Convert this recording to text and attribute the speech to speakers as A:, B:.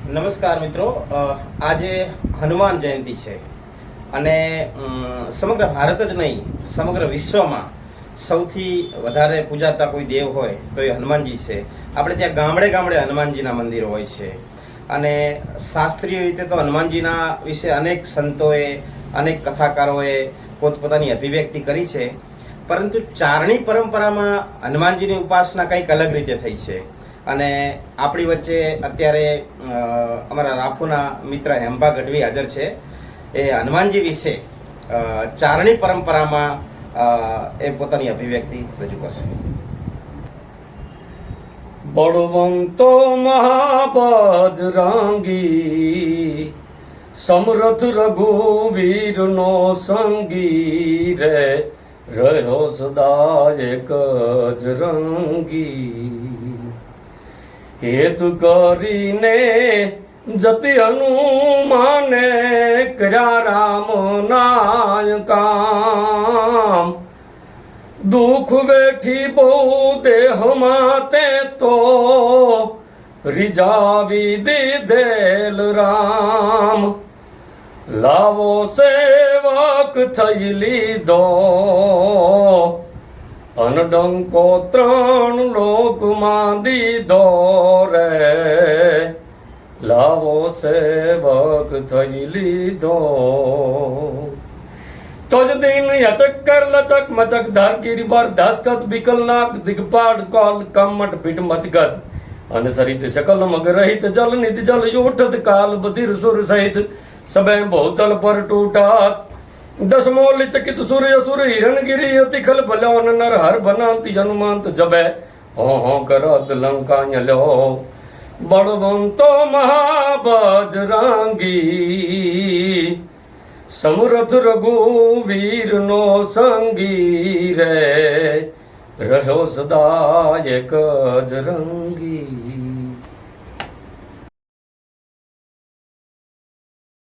A: નમસ્કાર મિત્રો, આજે હનુમાન જયંતિ છે અને સમગ્ર ભારત જ નહીં, સમગ્ર વિશ્વમાં સૌથી વધારે પૂજાતા કોઈ દેવ હોય તો એ હનુમાનજી છે. આપણે ત્યાં ગામડે ગામડે હનુમાનજીના મંદિરો હોય છે અને શાસ્ત્રીય રીતે તો હનુમાનજીના વિશે અનેક સંતોએ, અનેક કથાકારોએ પોતપોતાની અભિવ્યક્તિ કરી છે. પરંતુ ચારણી પરંપરામાં હનુમાનજીની ઉપાસના કંઈક અલગ રીતે થઈ છે અને આપણી વચ્ચે અત્યારે અમારા રાફુના મિત્ર હેમભા ગઢવી હાજર છે. એ હનુમાનજી વિશે ચારણી પરંપરામાં એ પોતાની અભિવ્યક્તિ રજૂ કરશે.
B: બળવંતો મહાબજરાંગી સમરથ રઘુવીરનો સંગી રે રહ્યો સદા એક જ રંગી. હેતુ કરીને જતી હનુમાને કર્યા રામ નાય કામ. દુઃખ વેઠી બહુ દેહમાં તે તો રીઝાવી દીધેલ રામ. લાવો સેવક થઈ લીધો અનડંકો ત્રણ લોકમાં દીધો રે. લાવો સેવક થઈ લીધો. તોજ દિન યચક કર લચક મચક ધારગીરી બર ધસકત બિકલનાક દિગપાડ કોલ કમટ પીઠ મચગત. અને સરિત શકલ મગ રહિત જલ નિત જલ યુઠત કાલ બધિર સુર સહિત सबे बहुतल पर टूटात. दसमो लिचकित सूर्य सुर हिरण गिरी अति खल भलन नर हर बनांति हनुमंत जबे हो करद लंका लो. बलवंतो महाबजरांगी समरथ रघुवीर नो संगी रे રહ્યો સદા એક જ રંગી.